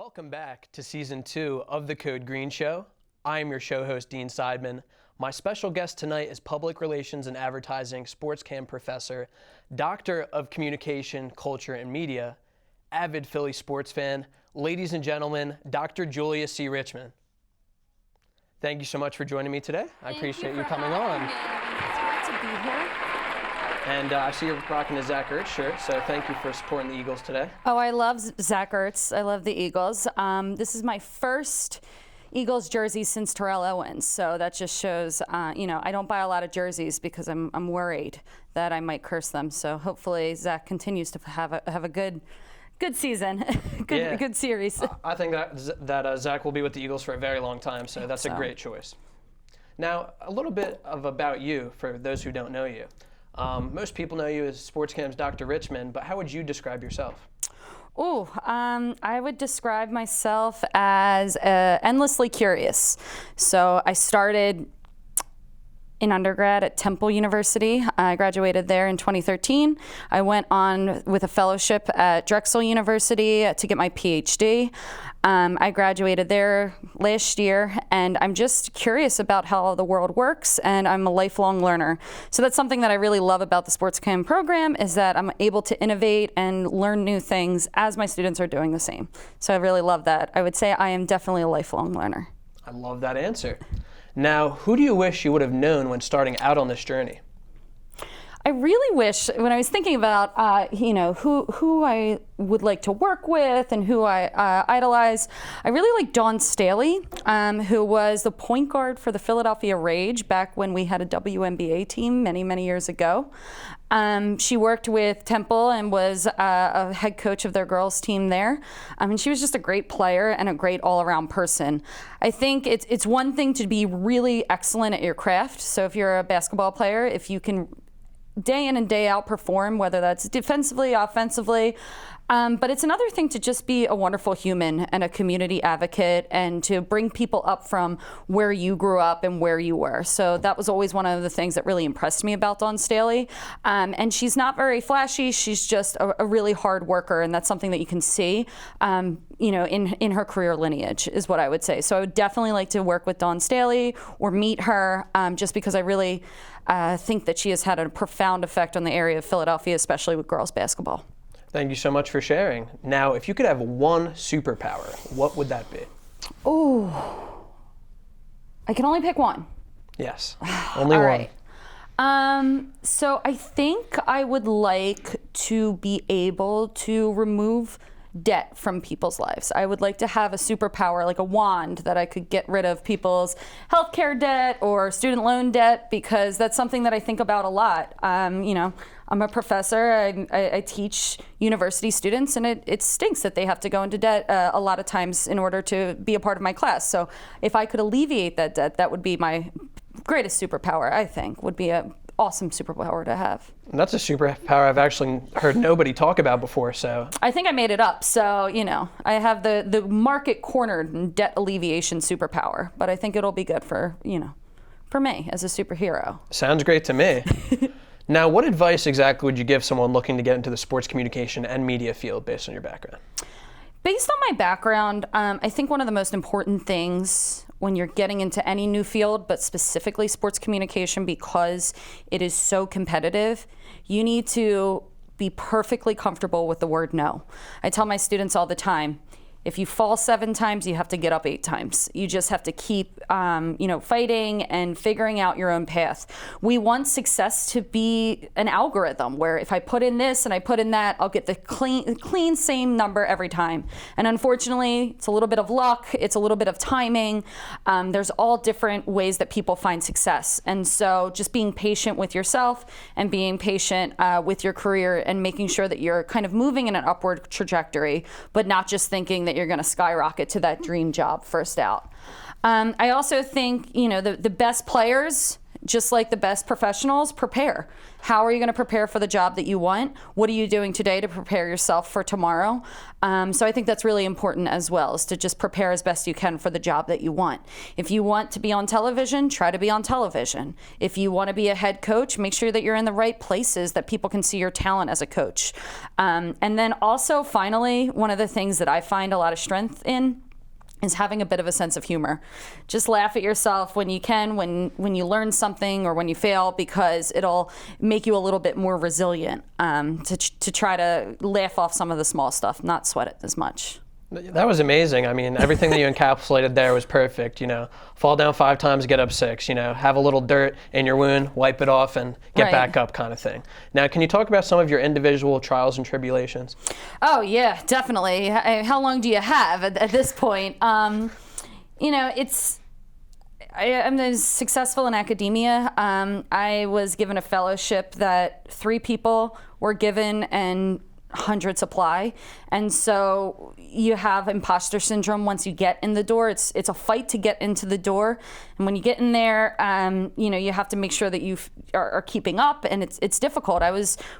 Welcome back to Season 2 of The Code Green Show. I am your show host, Dean Seidman. My special guest tonight is Public Relations and Advertising Sports Cam Professor, Doctor of Communication, Culture, and Media, avid Philly sports fan, ladies and gentlemen, Dr. Julia C. Richmond. Thank you so much for joining me today. I appreciate you coming on. It's great to be here. And I see you're rocking a Zach Ertz shirt, so thank you for supporting the Eagles today. Oh, I love Zach Ertz. I love the Eagles. This is my first Eagles jersey since Terrell Owens, so that just shows, I don't buy a lot of jerseys because I'm worried that I might curse them. So hopefully Zach continues to have a good season, good series. I think that Zach will be with the Eagles for a very long time, so that's a great choice. Now, a little bit about you for those who don't know you. Most people know you as Sports Cam's Dr. Richmond, but how would you describe yourself? I would describe myself as endlessly curious. So I started in undergrad at Temple University. I graduated there in 2013. I went on with a fellowship at Drexel University to get my PhD. I graduated there last year, and I'm just curious about how the world works, and I'm a lifelong learner. So that's something that I really love about the Sports Chem program, is that I'm able to innovate and learn new things as my students are doing the same. So I really love that. I would say I am definitely a lifelong learner. I love that answer. Now, who do you wish you would have known when starting out on this journey? I really wish, when I was thinking about, who I would like to work with and who I idolize, I really like Dawn Staley, who was the point guard for the Philadelphia Rage back when we had a WNBA team many, many years ago. She worked with Temple and was a head coach of their girls team there. And she was just a great player and a great all-around person. I think it's one thing to be really excellent at your craft. So if you're a basketball player, if you can day in and day out perform, whether that's defensively, offensively. But it's another thing to just be a wonderful human and a community advocate and to bring people up from where you grew up and where you were. So that was always one of the things that really impressed me about Dawn Staley. And she's not very flashy. She's just a really hard worker, and that's something that you can see, in her career lineage is what I would say. So I would definitely like to work with Dawn Staley or meet her, just because I really think that she has had a profound effect on the area of Philadelphia, especially with girls basketball. Thank you so much for sharing. Now, if you could have one superpower, what would that be? Oh, I can only pick one. Yes, only All one. Right. So I think I would like to be able to remove debt from people's lives. I would like to have a superpower, like a wand, that I could get rid of people's healthcare debt or student loan debt, because that's something that I think about a lot. I'm a professor. I teach university students, and it stinks that they have to go into debt a lot of times in order to be a part of my class. So if I could alleviate that debt, that would be my greatest superpower, I think, would be an awesome superpower to have. And that's a superpower I've actually heard nobody talk about before, so. I think I made it up, so, I have the market cornered in debt alleviation superpower, but I think it'll be good for me as a superhero. Sounds great to me. Now, what advice exactly would you give someone looking to get into the sports communication and media field based on your background? Based on my background, I think one of the most important things when you're getting into any new field, but specifically sports communication, because it is so competitive, you need to be perfectly comfortable with the word no. I tell my students all the time, if you fall 7 times, you have to get up 8 times. You just have to keep, fighting and figuring out your own path. We want success to be an algorithm where if I put in this and I put in that, I'll get the clean same number every time. And unfortunately, it's a little bit of luck. It's a little bit of timing. There's all different ways that people find success. And so just being patient with yourself and being patient with your career and making sure that you're kind of moving in an upward trajectory, but not just thinking that you're going to skyrocket to that dream job first out. I also think, the best players just like the best professionals, prepare. How are you going to prepare for the job that you want? What are you doing today to prepare yourself for tomorrow? So I think that's really important as well, is to just prepare as best you can for the job that you want. If you want to be on television, try to be on television. If you want to be a head coach, make sure that you're in the right places that people can see your talent as a coach. And then also, finally, one of the things that I find a lot of strength in is having a bit of a sense of humor. Just laugh at yourself when you can, when you learn something or when you fail, because it'll make you a little bit more resilient, to try to laugh off some of the small stuff, not sweat it as much. That was amazing. I mean, everything that you encapsulated there was perfect. Fall down 5 times, get up 6. Have a little dirt in your wound, wipe it off, and get back up, kind of thing. Now, can you talk about some of your individual trials and tribulations? Oh yeah, definitely. How long do you have at this point? I'm successful in academia. I was given a fellowship that 3 people were given and hundreds apply, and so you have imposter syndrome once you get in the door. It's a fight to get into the door, and when you get in there, you have to make sure that you are keeping up, and it's difficult.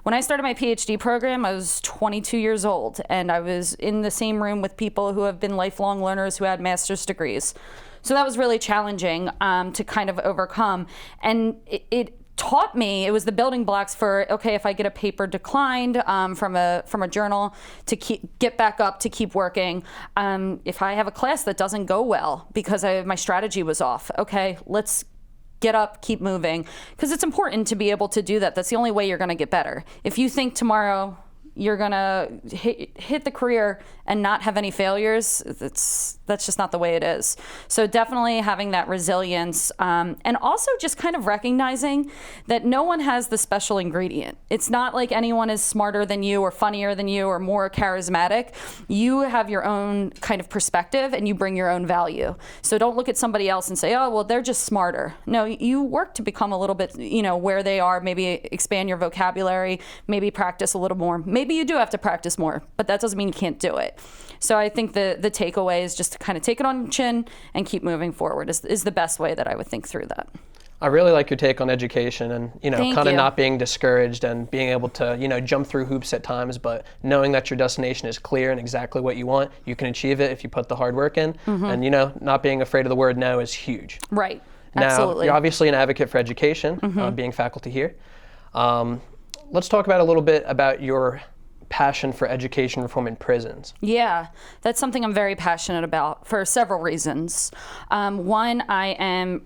When I started my PhD program, I was 22 years old, and I was in the same room with people who have been lifelong learners who had master's degrees. So that was really challenging to kind of overcome, and it taught me, it was the building blocks for, okay, if I get a paper declined from a journal, to get back up, to keep working. If I have a class that doesn't go well because my strategy was off, okay, let's get up, keep moving, because it's important to be able to do that. That's the only way you're going to get better. If you think tomorrow you're going to hit the career and not have any failures, that's just not the way it is. So definitely having that resilience, and also just kind of recognizing that no one has the special ingredient. It's not like anyone is smarter than you or funnier than you or more charismatic. You have your own kind of perspective and you bring your own value. So don't look at somebody else and say, oh, well, they're just smarter. No, you work to become a little bit, where they are, maybe expand your vocabulary, maybe practice a little more. Maybe you do have to practice more, but that doesn't mean you can't do it. So I think the takeaway is just to kind of take it on your chin and keep moving forward is the best way that I would think through that. I really like your take on education and, Thank kind of you. not being discouraged and being able to, jump through hoops at times, but knowing that your destination is clear and exactly what you want, you can achieve it if you put the hard work in. And, not being afraid of the word no is huge. Right. Now, Absolutely. you're obviously an advocate for education, being faculty here. Let's talk about a little bit about your passion for education reform in prisons. Yeah, that's something I'm very passionate about for several reasons. One, I am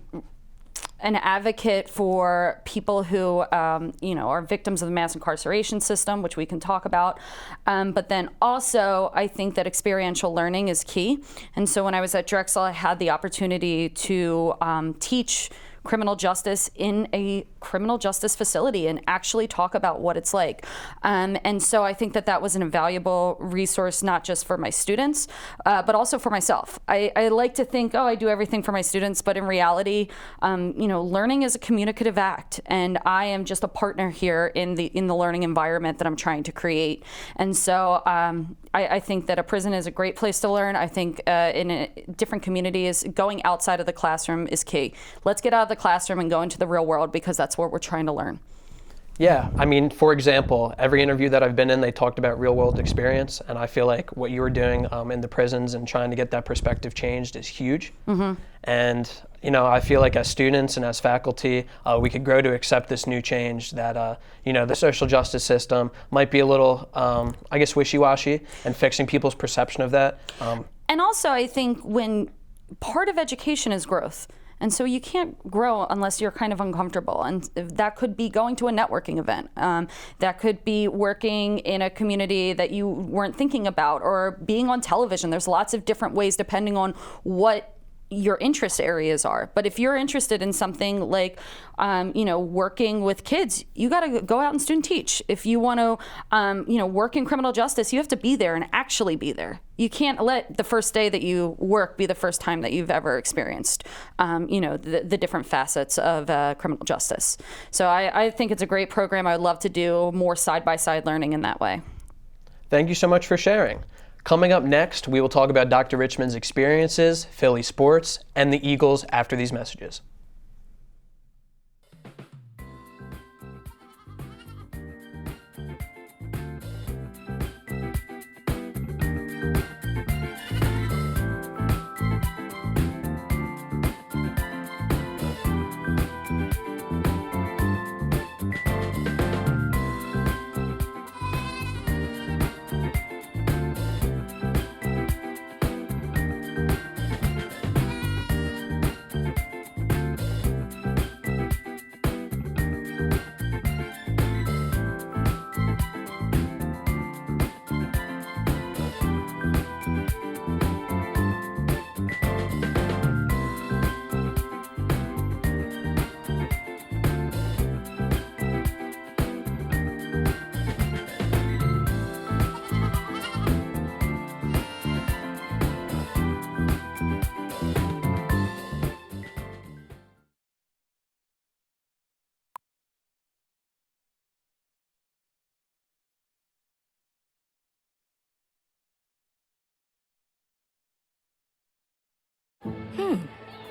an advocate for people who, are victims of the mass incarceration system, which we can talk about. But then also, I think that experiential learning is key. And so when I was at Drexel, I had the opportunity to teach criminal justice in a criminal justice facility and actually talk about what it's like. And so I think that was an invaluable resource, not just for my students, but also for myself. I like to think, I do everything for my students, but in reality, learning is a communicative act, and I am just a partner here in the learning environment that I'm trying to create. And so I think that a prison is a great place to learn. I think in different communities, going outside of the classroom is key. Let's get out of the classroom and go into the real world, because that's what we're trying to learn. Yeah, I mean, for example, every interview that I've been in, they talked about real world experience, and I feel like what you were doing in the prisons and trying to get that perspective changed is huge. And, I feel like as students and as faculty, we could grow to accept this new change that, the social justice system might be a little, wishy-washy, and fixing people's perception of that. And also, I think when part of education is growth. And so you can't grow unless you're kind of uncomfortable. And that could be going to a networking event. That could be working in a community that you weren't thinking about, or being on television. There's lots of different ways depending on what your interest areas are. But if you're interested in something like, working with kids, you got to go out and student teach. If you want to, work in criminal justice, you have to be there and actually be there. You can't let the first day that you work be the first time that you've ever experienced, the different facets of criminal justice. So I think it's a great program. I would love to do more side-by-side learning in that way. Thank you so much for sharing. Coming up next, we will talk about Dr. Richmond's experiences, Philly sports, and the Eagles after these messages.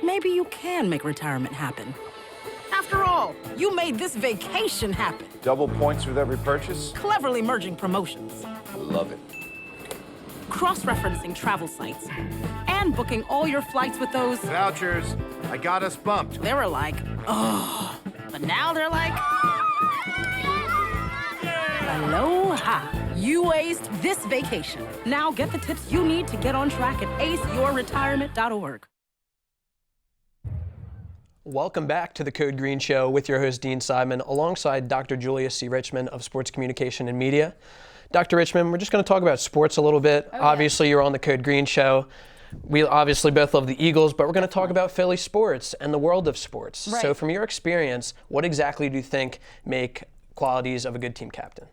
Maybe you can make retirement happen. After all, you made this vacation happen. Double points with every purchase? Cleverly merging promotions. Love it. Cross-referencing travel sites. And booking all your flights with those... Vouchers. I got us bumped. They were like, oh. But now they're like... Aloha. You aced this vacation. Now get the tips you need to get on track at aceyourretirement.org. Welcome back to the Code Green Show with your host, Dean Seidman, alongside Dr. Julia C. Richmond of Sports Communication and Media. Dr. Richmond, we're just going to talk about sports a little bit. Okay. Obviously, you're on the Code Green Show. We obviously both love the Eagles, but we're going to talk about Philly sports and the world of sports. Right. So from your experience, what exactly do you think make qualities of a good team captain?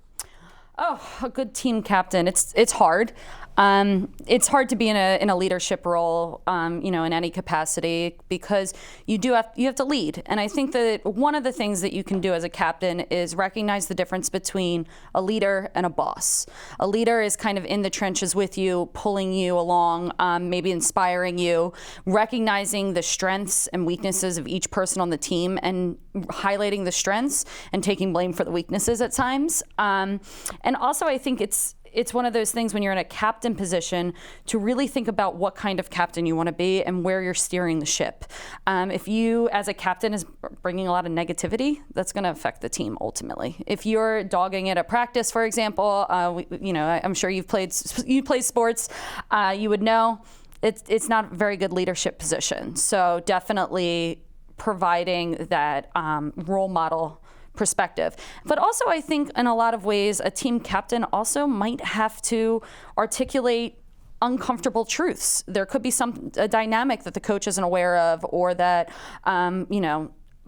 Oh, a good team captain. It's hard. It's hard to be in a leadership role, in any capacity, because you have to lead. And I think that one of the things that you can do as a captain is recognize the difference between a leader and a boss. A leader is kind of in the trenches with you, pulling you along, maybe inspiring you, recognizing the strengths and weaknesses of each person on the team and highlighting the strengths and taking blame for the weaknesses at times. And also, I think it's one of those things when you're in a captain position to really think about what kind of captain you want to be and where you're steering the ship. If you, as a captain, is bringing a lot of negativity, that's going to affect the team ultimately. If you're dogging it at practice, for example, I'm sure you play sports, you would know it's not a very good leadership position. So definitely providing that role model perspective. But also, I think in a lot of ways, a team captain also might have to articulate uncomfortable truths. There could be a dynamic that the coach isn't aware of, or that,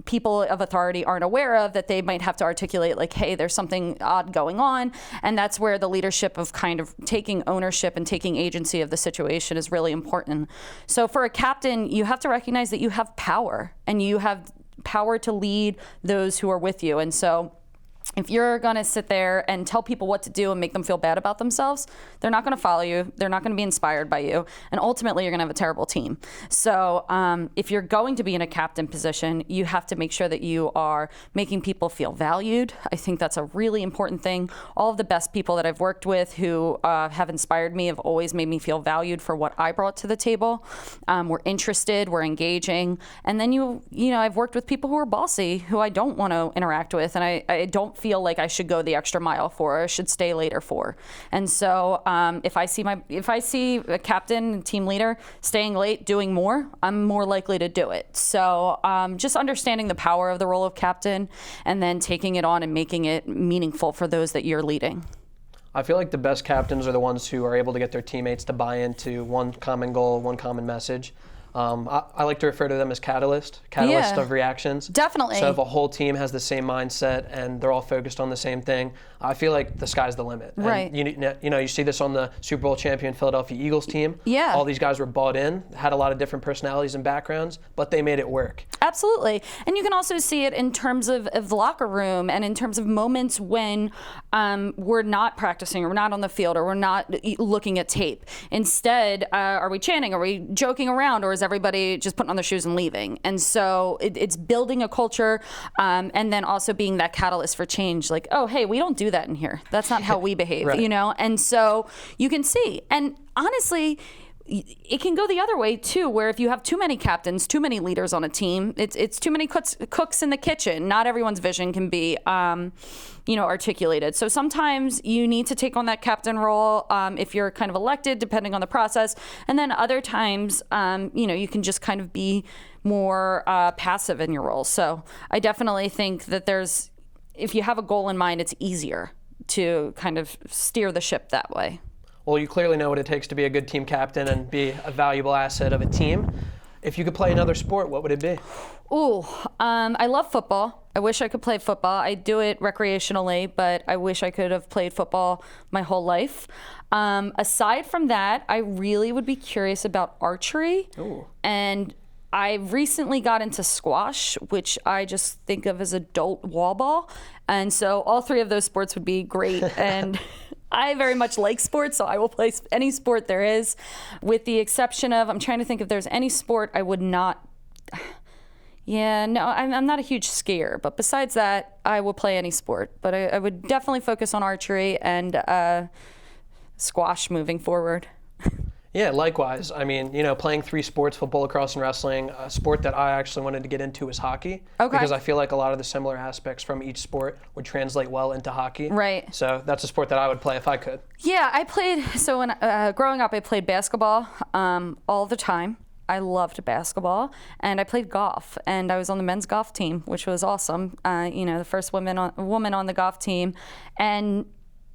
people of authority aren't aware of, that they might have to articulate, like, hey, there's something odd going on. And that's where the leadership of kind of taking ownership and taking agency of the situation is really important. So for a captain, you have to recognize that you have power, and you have power to lead those who are with you. And so if you're going to sit there and tell people what to do and make them feel bad about themselves, they're not going to follow you. They're not going to be inspired by you. And ultimately, you're going to have a terrible team. So if you're going to be in a captain position, you have to make sure that you are making people feel valued. I think that's a really important thing. All of the best people that I've worked with who have inspired me have always made me feel valued for what I brought to the table. We're interested, we're engaging. And then I've worked with people who are bossy, who I don't want to interact with, and I don't feel like I should go the extra mile for, or I should stay later for. And so if I see a captain and team leader staying late doing more, I'm more likely to do it. So just understanding the power of the role of captain, and then taking it on and making it meaningful for those that you're leading. I feel like the best captains are the ones who are able to get their teammates to buy into one common goal, one common message. I like to refer to them as catalyst of reactions. Definitely. So if a whole team has the same mindset and they're all focused on the same thing, I feel like the sky's the limit. Right. And you see this on the Super Bowl champion Philadelphia Eagles team. Yeah. All these guys were bought in, had a lot of different personalities and backgrounds, but they made it work. Absolutely. And you can also see it in terms of the locker room, and in terms of moments when we're not practicing, or we're not on the field, or we're not looking at tape. Instead, are we chanting? Are we joking around? Or is everybody just putting on their shoes and leaving? And so it's building a culture, and then also being that catalyst for change. Like, oh, hey, we don't do that in here. That's not how we behave, Right. And so you can see. And honestly, it can go the other way too, where if you have too many captains, too many leaders on a team, it's too many cooks in the kitchen. Not everyone's vision can be, articulated. So sometimes you need to take on that captain role if you're kind of elected, depending on the process. And then other times, you can just kind of be more passive in your role. So I definitely think that if you have a goal in mind, it's easier to kind of steer the ship that way. Well, you clearly know what it takes to be a good team captain and be a valuable asset of a team. If you could play another sport, what would it be? Ooh, I love football. I wish I could play football. I do it recreationally, but I wish I could have played football my whole life. Aside from that, I really would be curious about archery. Ooh. And I recently got into squash, which I just think of as adult wall ball. And so all three of those sports would be great. And I very much like sports, so I will play any sport there is, with the exception of, I'm trying to think if there's any sport I would not. Yeah, no, I'm not a huge skier, but besides that, I will play any sport. But I would definitely focus on archery and squash moving forward. Yeah, likewise. I mean, playing 3 sports, football, lacrosse, and wrestling, a sport that I actually wanted to get into is hockey. Okay. Because I feel like a lot of the similar aspects from each sport would translate well into hockey. Right. So that's a sport that I would play if I could. Yeah, I played, so when growing up, I played basketball all the time. I loved basketball, and I played golf, and I was on the men's golf team, which was awesome. The first woman on the golf team, and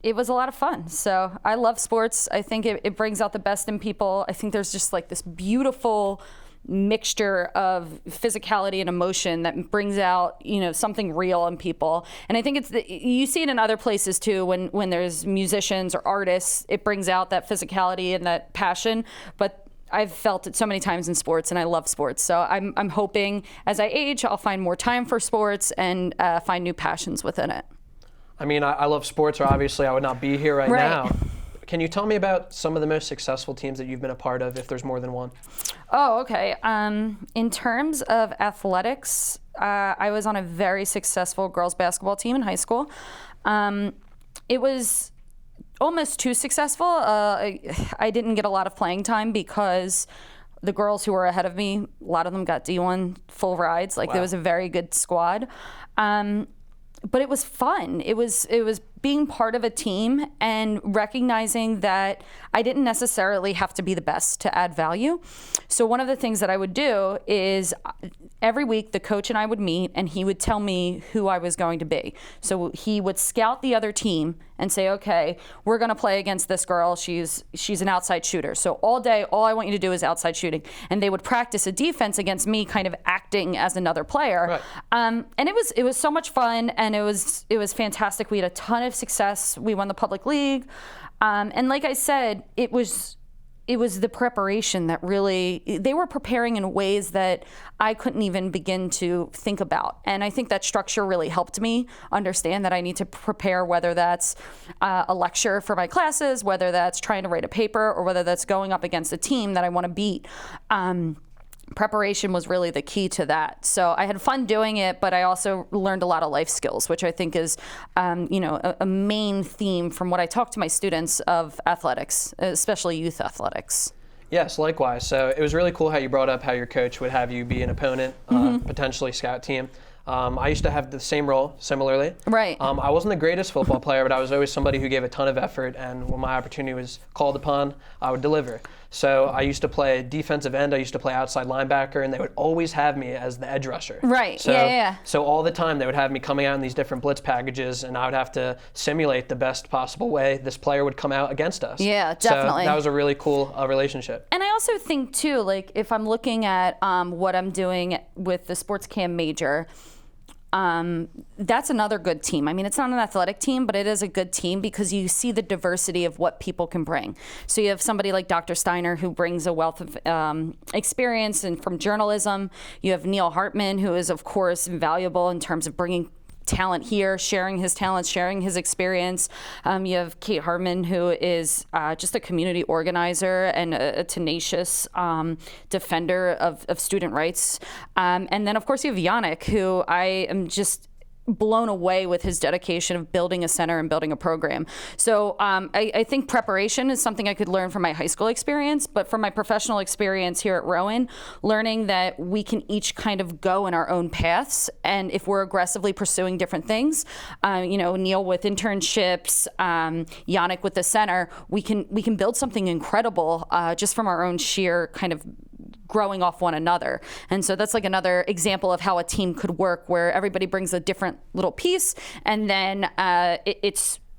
it was a lot of fun. So I love sports. I think it brings out the best in people. I think there's just like this beautiful mixture of physicality and emotion that brings out, something real in people. And I think you see it in other places too, when there's musicians or artists, it brings out that physicality and that passion. But I've felt it so many times in sports, and I love sports. So I'm hoping as I age, I'll find more time for sports and find new passions within it. I mean, I love sports, or obviously I would not be here right now. Can you tell me about some of the most successful teams that you've been a part of, if there's more than one? Oh, okay. In terms of athletics, I was on a very successful girls basketball team in high school. It was almost too successful. I didn't get a lot of playing time because the girls who were ahead of me, a lot of them got D1 full rides. Like, there was a very good squad. But it was fun. It was being part of a team and recognizing that I didn't necessarily have to be the best to add value. So one of the things that I would do is every week the coach and I would meet, and he would tell me who I was going to be. So he would scout the other team and say, okay, we're going to play against this girl. She's an outside shooter. So all day, all I want you to do is outside shooting. And they would practice a defense against me, kind of acting as another player. Right. And it was so much fun, and it was fantastic. We had a ton of success. We won the public league. And like I said, it was the preparation that really, they were preparing in ways that I couldn't even begin to think about. And I think that structure really helped me understand that I need to prepare, whether that's a lecture for my classes, whether that's trying to write a paper, or whether that's going up against a team that I want to beat. Preparation was really the key to that. So I had fun doing it, but I also learned a lot of life skills, which I think is, a main theme from what I talk to my students of athletics, especially youth athletics. Yes, likewise. So it was really cool how you brought up how your coach would have you be an opponent, potentially scout team. I used to have the same role, similarly. Right. I wasn't the greatest football player, but I was always somebody who gave a ton of effort, and when my opportunity was called upon, I would deliver. So I used to play defensive end, I used to play outside linebacker, and they would always have me as the edge rusher. Right, so, yeah. So all the time they would have me coming out in these different blitz packages, and I would have to simulate the best possible way this player would come out against us. Yeah, definitely. So that was a really cool relationship. And I also think too, like if I'm looking at what I'm doing with the sports cam major, that's another good team. I mean, it's not an athletic team, but it is a good team because you see the diversity of what people can bring. So you have somebody like Dr. Steiner who brings a wealth of experience and from journalism. You have Neil Hartman, who is, of course, invaluable in terms of bringing talent here, sharing his talents, sharing his experience. You have Kate Hartman, who is just a community organizer and a tenacious defender of student rights. And then, of course, you have Yannick, who I am just blown away with his dedication of building a center and building a program. So I think preparation is something I could learn from my high school experience, but from my professional experience here at Rowan, learning that we can each kind of go in our own paths. And if we're aggressively pursuing different things, Neil with internships, Yannick with the center, we can build something incredible just from our own sheer kind of growing off one another. And so that's like another example of how a team could work, where everybody brings a different little piece, and then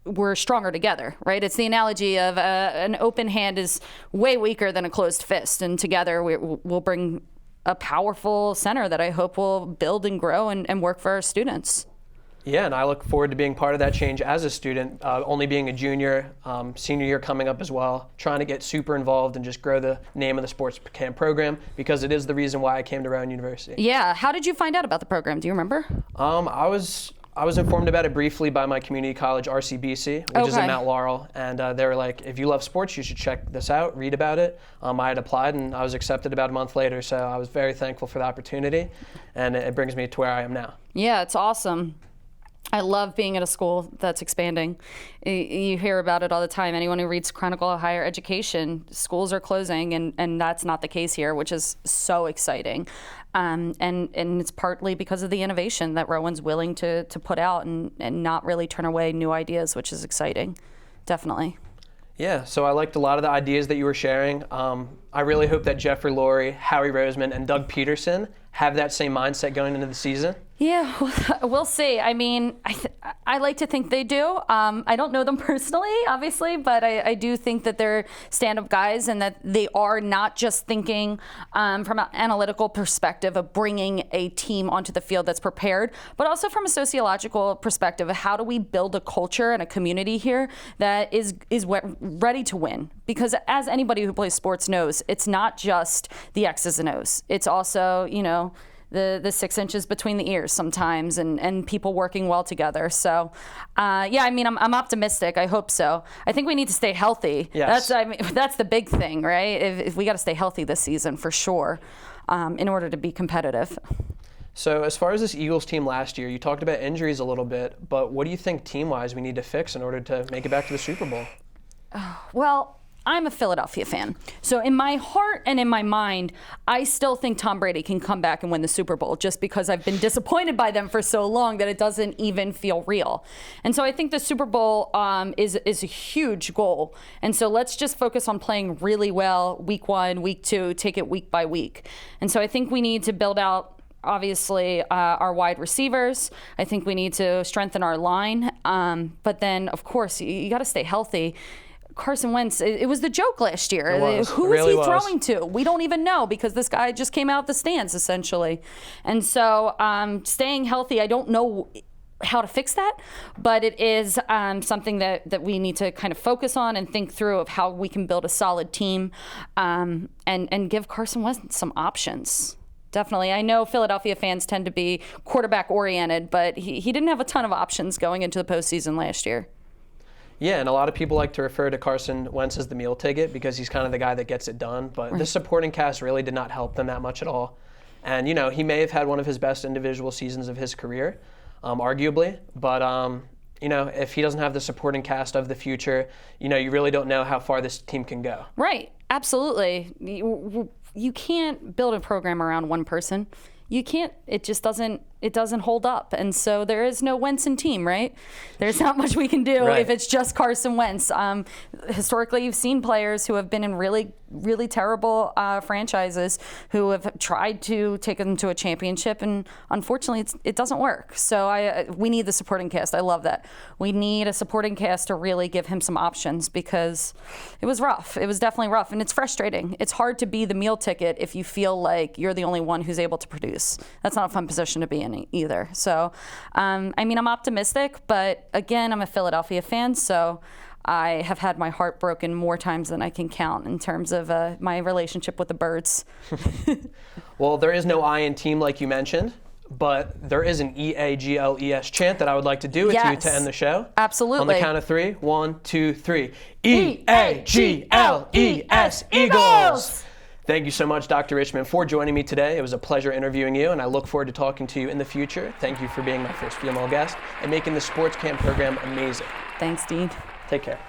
we're stronger together, right? It's the analogy of an open hand is way weaker than a closed fist, and together we'll bring a powerful center that I hope will build and grow and work for our students. Yeah, and I look forward to being part of that change as a student, only being a junior, senior year coming up as well, trying to get super involved and just grow the name of the sports camp program, because it is the reason why I came to Rowan University. Yeah, how did you find out about the program? Do you remember? I was I was informed about it briefly by my community college, RCBC, which is in Okay. Mount Laurel, and they were like, if you love sports, you should check this out, read about it. I had applied, and I was accepted about a month later, so I was very thankful for the opportunity, and it brings me to where I am now. Yeah, it's awesome. I love being at a school that's expanding. You hear about it all the time. Anyone who reads Chronicle of Higher Education, schools are closing, and that's not the case here, which is so exciting. And it's partly because of the innovation that Rowan's willing to put out and not really turn away new ideas, which is exciting, definitely. Yeah, so I liked a lot of the ideas that you were sharing. I really hope that Jeffrey Lurie, Howie Roseman, and Doug Peterson have that same mindset going into the season. Yeah, we'll see. I mean, I like to think they do. I don't know them personally, obviously, but I do think that they're stand-up guys and that they are not just thinking from an analytical perspective of bringing a team onto the field that's prepared, but also from a sociological perspective of how do we build a culture and a community here that is ready to win. Because as anybody who plays sports knows, it's not just the X's and O's. It's also, the 6 inches between the ears sometimes and people working well together. So, yeah, I mean, I'm optimistic. I hope so. I think we need to stay healthy. Yes. That's the big thing, right? If we got to stay healthy this season for sure in order to be competitive. So as far as this Eagles team last year, you talked about injuries a little bit, but what do you think team-wise we need to fix in order to make it back to the Super Bowl? Well, I'm a Philadelphia fan. So in my heart and in my mind, I still think Tom Brady can come back and win the Super Bowl just because I've been disappointed by them for so long that it doesn't even feel real. And so I think the Super Bowl is a huge goal. And so let's just focus on playing really well week 1, week 2, take it week by week. And so I think we need to build out obviously our wide receivers. I think we need to strengthen our line. But then, of course, you got to stay healthy. Carson Wentz, it was the joke last year. Who is he throwing to? We don't even know because this guy just came out the stands, essentially. And so staying healthy, I don't know how to fix that, but it is something that we need to kind of focus on and think through of how we can build a solid team and give Carson Wentz some options. Definitely. I know Philadelphia fans tend to be quarterback oriented, but he didn't have a ton of options going into the postseason last year. Yeah, and a lot of people like to refer to Carson Wentz as the meal ticket because he's kind of the guy that gets it done. But the supporting cast really did not help them that much at all. And, he may have had one of his best individual seasons of his career, arguably. But, if he doesn't have the supporting cast of the future, you really don't know how far this team can go. Right. Absolutely. You can't build a program around one person. You can't. It just doesn't hold up. And so there is no Wentz team, right? There's not much we can do if it's just Carson Wentz. Historically, you've seen players who have been in really, really terrible franchises who have tried to take them to a championship, and unfortunately, it doesn't work. So we need the supporting cast. I love that. We need a supporting cast to really give him some options because it was rough. It was definitely rough, and it's frustrating. It's hard to be the meal ticket if you feel like you're the only one who's able to produce. That's not a fun position to be in either. So, I'm optimistic, but again, I'm a Philadelphia fan, so I have had my heart broken more times than I can count in terms of my relationship with the Birds. Well, there is no I in team like you mentioned, but there is an EAGLES chant that I would like to do with you to end the show. Absolutely. On the count of 3, 1, 2, 3. EAGLES, Eagles! Thank you so much, Dr. Richmond, for joining me today. It was a pleasure interviewing you, and I look forward to talking to you in the future. Thank you for being my first female guest and making the Sports Camp program amazing. Thanks, Dean. Take care.